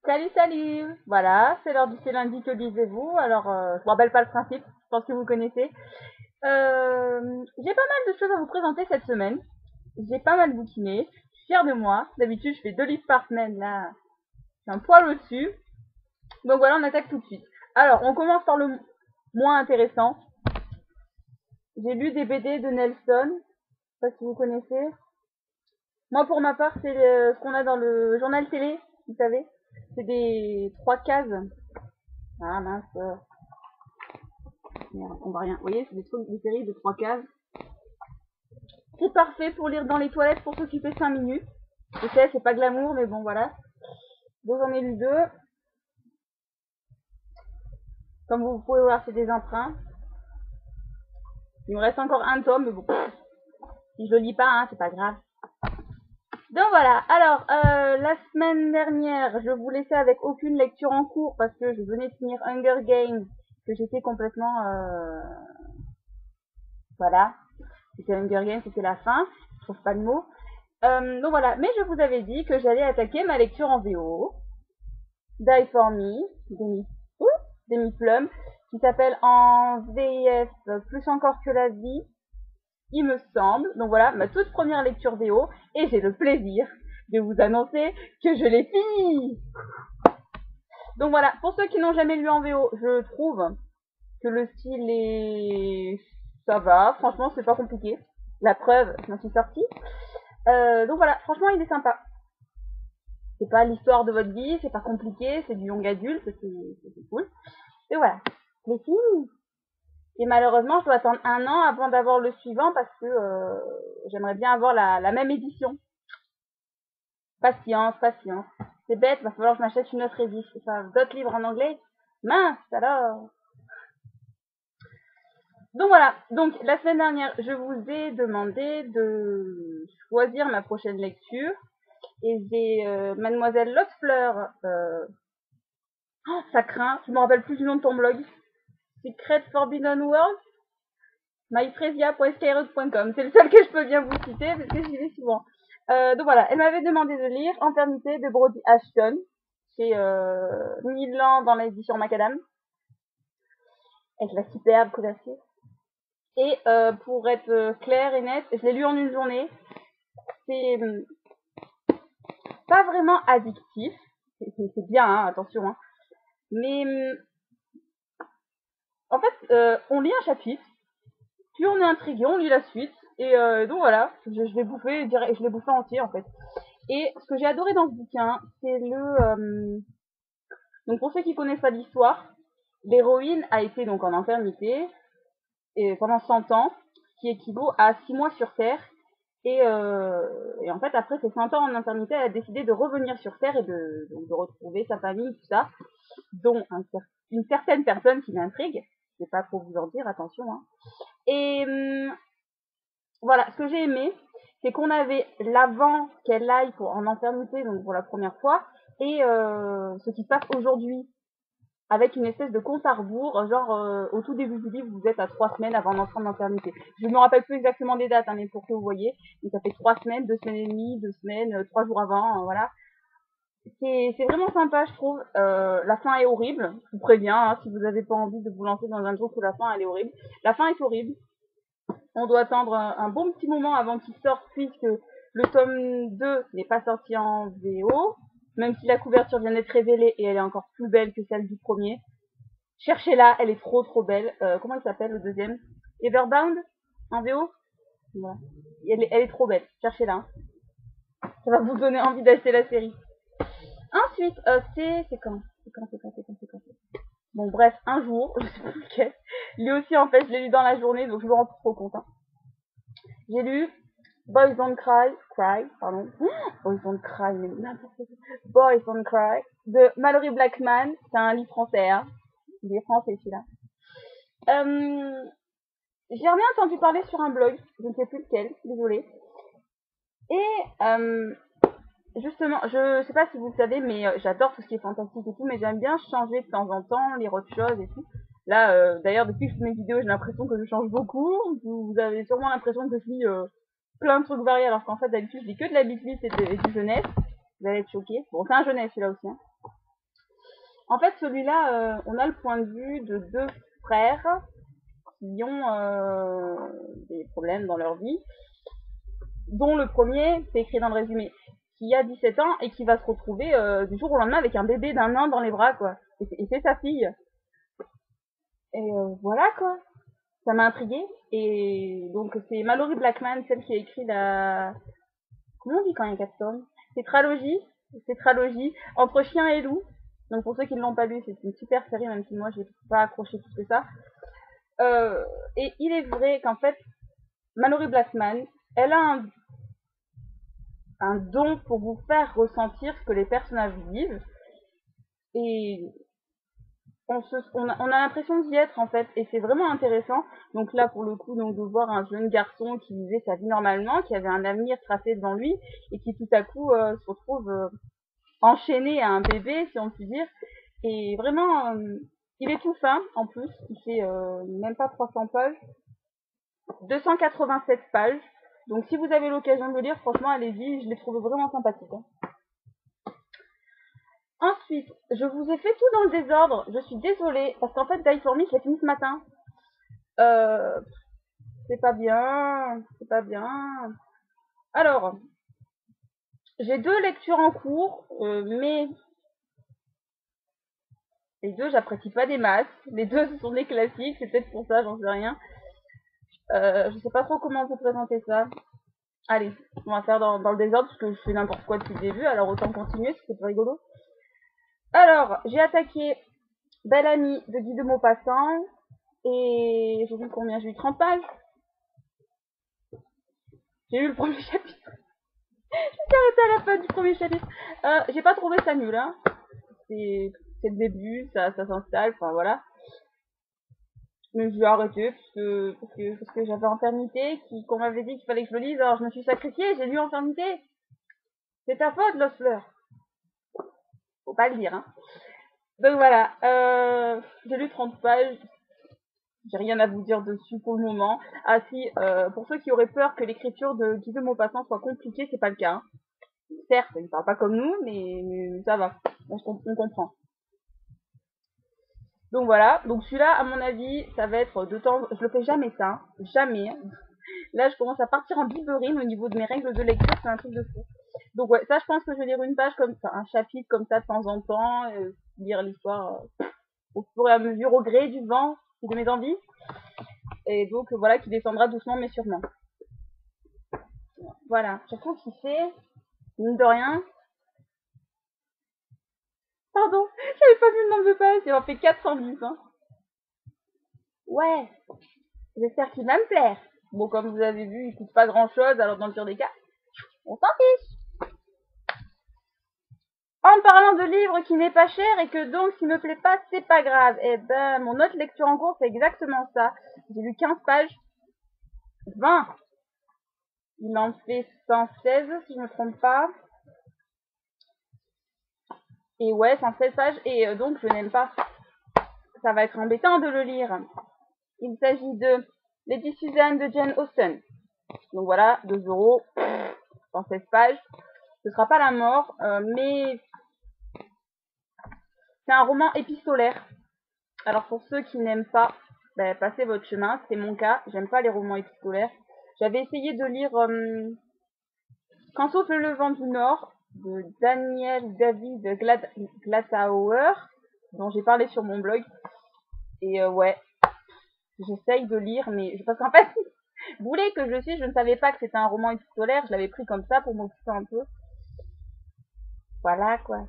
Salut, salut! Voilà, c'est l'heure du c'est lundi, que lisez-vous? Alors, je vous rappelle pas le principe, je pense que vous connaissez. J'ai pas mal de choses à vous présenter cette semaine. J'ai pas mal bouquiné, je suis fière de moi. D'habitude, je fais 2 livres par semaine, là, j'ai un poil au-dessus. Donc voilà, on attaque tout de suite. Alors, on commence par le moins intéressant. J'ai lu des BD de Nelson, je sais pas si vous connaissez. Moi, pour ma part, c'est ce qu'on a dans le journal télé, vous savez. C'est des 3 cases. Ah mince, merde, on voit rien. Vous voyez, c'est des séries de 3 cases. C'est parfait pour lire dans les toilettes, pour s'occuper 5 minutes. Je sais, c'est pas glamour, mais bon, voilà. Donc j'en ai lu 2. Comme vous pouvez voir, c'est des emprunts. Il me reste encore un tome, mais bon, si je le lis pas, hein, c'est pas grave. Donc voilà, alors, la semaine dernière, je vous laissais avec aucune lecture en cours parce que je venais de finir Hunger Games, que j'étais complètement... Voilà, c'était Hunger Games, c'était la fin, je trouve pas le mot. Donc voilà, mais je vous avais dit que j'allais attaquer ma lecture en VO, Die for Me, Demi Plum, qui s'appelle en VF Plus encore que la vie, il me semble. Donc voilà, ma toute première lecture VO, et j'ai le plaisir de vous annoncer que je l'ai fini. Donc voilà, pour ceux qui n'ont jamais lu en VO, je trouve que le style est... ça va, franchement c'est pas compliqué. La preuve, je m'en suis sortie. Donc voilà, franchement il est sympa. C'est pas l'histoire de votre vie, c'est pas compliqué, c'est du young adulte, c'est cool. Et voilà, c'est fini. Et malheureusement, je dois attendre 1 an avant d'avoir le suivant parce que j'aimerais bien avoir la même édition. Patience, patience. C'est bête, va falloir que je m'achète une autre édition. Enfin, d'autres livres en anglais. Mince, alors. Donc voilà, donc la semaine dernière, je vous ai demandé de choisir ma prochaine lecture. Et j'ai Mademoiselle Lotfleur. Oh, ça craint, je me rappelle plus du nom de ton blog. Secret Forbidden World, myfresia.skyrock.com. C'est le seul que je peux bien vous citer parce que j'y vais souvent. Donc voilà, elle m'avait demandé de lire Eternité de Brody Ashton chez Milan dans l'édition Macadam, avec la superbe couverture. Et pour être claire et nette, je l'ai lu en une journée. C'est pas vraiment addictif, c'est bien, hein, attention, hein. Mais en fait, on lit un chapitre, puis on est intrigué, on lit la suite, et donc voilà, je l'ai bouffé, je l'ai bouffé entier en fait. Et ce que j'ai adoré dans ce bouquin, c'est donc pour ceux qui connaissent pas l'histoire, l'héroïne a été donc en infirmité et pendant 100 ans, qui équivaut à 6 mois sur Terre. Et en fait, après ces 100 ans en infirmité, elle a décidé de revenir sur Terre et de retrouver sa famille, tout ça, dont une certaine personne qui l'intrigue. Je vais pas trop vous en dire, attention, hein. Et voilà, ce que j'ai aimé, c'est qu'on avait l'avant qu'elle aille en infirmité, donc pour la première fois, et ce qui se passe aujourd'hui, avec une espèce de compte à rebours, genre au tout début du livre, vous êtes à 3 semaines avant d'entrer en infirmité. Je me rappelle plus exactement des dates, hein, mais pour que vous voyez, donc ça fait 3 semaines, 2 semaines et demie, 2 semaines, 3 jours avant, voilà. C'est vraiment sympa, je trouve. La fin est horrible, je vous préviens, hein, si vous n'avez pas envie de vous lancer dans un truc où la fin elle est horrible. La fin est horrible. On doit attendre un bon petit moment avant qu'il sorte, puisque le tome 2 n'est pas sorti en VO, même si la couverture vient d'être révélée et elle est encore plus belle que celle du premier. Cherchez-la, elle est trop belle. Comment il s'appelle le deuxième? Everbound en VO. Voilà. Elle est trop belle, cherchez-la. Hein. Ça va vous donner envie d'acheter la série. Ensuite, c'est quand Bon bref, un jour, je sais plus lequel. Lui aussi en fait, je l'ai lu dans la journée, donc je me rends trop compte. Hein. J'ai lu Boys Don't Cry, Boys Don't Cry, mais n'importe quoi. Boys Don't Cry, de Mallory Blackman, c'est un livre français, hein. Il est français celui-là. J'ai rien entendu parler sur un blog, je ne sais plus lequel, désolée. Et justement, je sais pas si vous le savez, mais j'adore tout ce qui est fantastique et tout, mais j'aime bien changer de temps en temps, lire autre chose et tout. Là, d'ailleurs, depuis que je fais mes vidéos, j'ai l'impression que je change beaucoup. Vous avez sûrement l'impression que je lis plein de trucs variés, alors qu'en fait, d'habitude, je lis que de la bitlist et du jeunesse. Vous allez être choqués. Bon, c'est un jeunesse celui-là aussi. Hein. En fait, celui-là, on a le point de vue de deux frères qui ont des problèmes dans leur vie, dont le premier, c'est écrit dans le résumé, qui a 17 ans et qui va se retrouver du jour au lendemain avec un bébé d'1 an dans les bras, quoi. Et c'est sa fille. Et voilà, quoi. Ça m'a intriguée. Et donc, c'est Mallory Blackman, celle qui a écrit la... Comment on dit quand il y a 4 tomes? Tétralogie. Tétralogie. Entre chien et loup. Donc, pour ceux qui ne l'ont pas lu, c'est une super série, même si moi, je n'ai pas accroché plus que ça. Et il est vrai qu'en fait, Mallory Blackman, elle a un don pour vous faire ressentir ce que les personnages vivent. Et on a l'impression d'y être en fait, et c'est vraiment intéressant. Donc là, pour le coup, donc de voir un jeune garçon qui vivait sa vie normalement, qui avait un avenir tracé devant lui, et qui tout à coup se retrouve enchaîné à un bébé, si on peut dire. Et vraiment, il est tout fin, en plus, il fait même pas 300 pages, 287 pages. Donc si vous avez l'occasion de le lire, franchement, allez-y, je l'ai trouvé vraiment sympathique. Hein. Ensuite, je vous ai fait tout dans le désordre, je suis désolée, parce qu'en fait, Die For Me, je l'ai fini ce matin. C'est pas bien, c'est pas bien. Alors, j'ai 2 lectures en cours, mais les 2, j'apprécie pas des masses. Les 2, ce sont des classiques, c'est peut-être pour ça, j'en sais rien. Je sais pas trop comment vous présenter ça. Allez, on va faire dans le désordre, parce que je fais n'importe quoi depuis le début, alors autant continuer, c'est pas rigolo. Alors, j'ai attaqué Belle Amie de Guy de Maupassant, et j'ai lu combien? J'ai lu 30 pages. J'ai lu le premier chapitre. J'ai arrêté à la fin du premier chapitre. J'ai pas trouvé ça nul, hein. C'est le début, ça s'installe, enfin voilà. Mais je vais arrêter parce que j'avais Infernité, qu'on m'avait dit qu'il fallait que je le lise, alors je me suis sacrifiée, j'ai lu Infernité. C'est ta faute, Lost Fleur. Faut pas le dire, hein. Donc voilà, j'ai lu 30 pages, j'ai rien à vous dire dessus pour le moment. Ah si, pour ceux qui auraient peur que l'écriture de Guy de Maupassant soit compliquée, c'est pas le cas. Hein. Certes, il parle pas comme nous, mais ça va, on comprend. Donc voilà, donc celui-là, à mon avis, ça va être de temps... Je le fais jamais ça, hein. Jamais. Là, je commence à partir en biberine au niveau de mes règles de lecture, c'est un truc de fou. Donc ouais, ça, je pense que je vais lire une page comme ça, un chapitre comme ça de temps en temps, lire l'histoire au fur et à mesure, au gré du vent et de mes envies. Et donc voilà, qui descendra doucement mais sûrement. Voilà, je trouve qu'il fait, mine de rien... Pardon, j'avais pas vu le nombre de pages, il en fait 410, hein. Ouais, j'espère qu'il va me plaire. Bon, comme vous avez vu, il coûte pas grand chose, alors dans le pire des cas, on s'en fiche. En parlant de livres qui n'est pas cher et que donc s'il me plaît pas, c'est pas grave. Eh ben, mon autre lecture en cours, c'est exactement ça. J'ai lu 15 pages. 20. Il en fait 116, si je me trompe pas. Et ouais, 116 pages. Et donc, je n'aime pas. Ça va être embêtant de le lire. Il s'agit de Lady Suzanne de Jane Austen. Donc voilà, 2 euros, 116 pages. Ce sera pas la mort, mais c'est un roman épistolaire. Alors pour ceux qui n'aiment pas, passez votre chemin, c'est mon cas. J'aime pas les romans épistolaires. J'avais essayé de lire Quand saute le vent du Nord de Daniel David Glatauer, dont j'ai parlé sur mon blog. Et ouais, j'essaye de lire, mais parce qu'en fait, boulet que je suis, je ne savais pas que c'était un roman épistolaire. Je l'avais pris comme ça pour m'occuper un peu. Voilà quoi.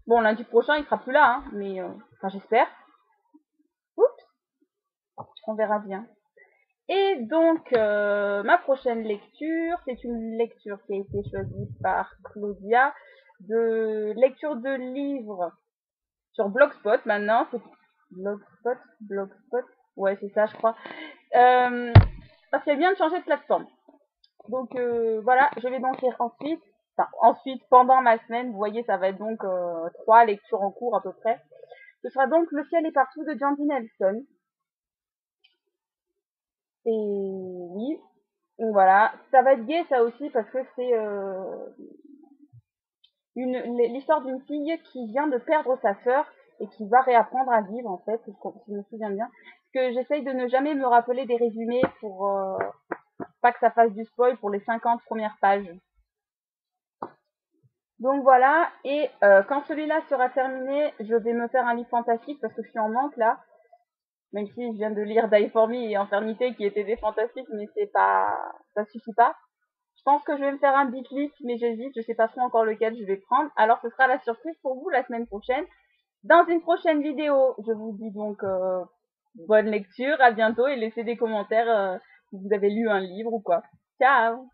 Bon, lundi prochain, il sera plus là, hein, mais enfin j'espère. Oups, on verra bien. Et donc, ma prochaine lecture, c'est une lecture qui a été choisie par Claudia, de lecture de livres sur Blogspot maintenant. C'est Blogspot, ouais c'est ça je crois. Parce qu'elle vient de changer de plateforme. Donc voilà, je vais donc lire ensuite pendant ma semaine, vous voyez ça va être donc 3 lectures en cours à peu près. Ce sera donc Le ciel est partout de Jandy Nelson. Et oui, donc voilà, ça va être gai ça aussi parce que l'histoire d'une fille qui vient de perdre sa sœur et qui va réapprendre à vivre, en fait, si je me souviens bien. Parce que j'essaye de ne jamais me rappeler des résumés pour pas que ça fasse du spoil pour les 50 premières pages. Donc voilà, et quand celui-là sera terminé, je vais me faire un livre fantastique parce que je suis en manque là. Même si je viens de lire Die For Me et Infernité qui étaient des fantastiques, mais c'est pas, ça suffit pas. Je pense que je vais me faire un beat list, mais j'hésite, je sais pas trop encore lequel je vais prendre. Alors ce sera la surprise pour vous la semaine prochaine. Dans une prochaine vidéo, je vous dis donc bonne lecture, à bientôt et laissez des commentaires si vous avez lu un livre ou quoi. Ciao!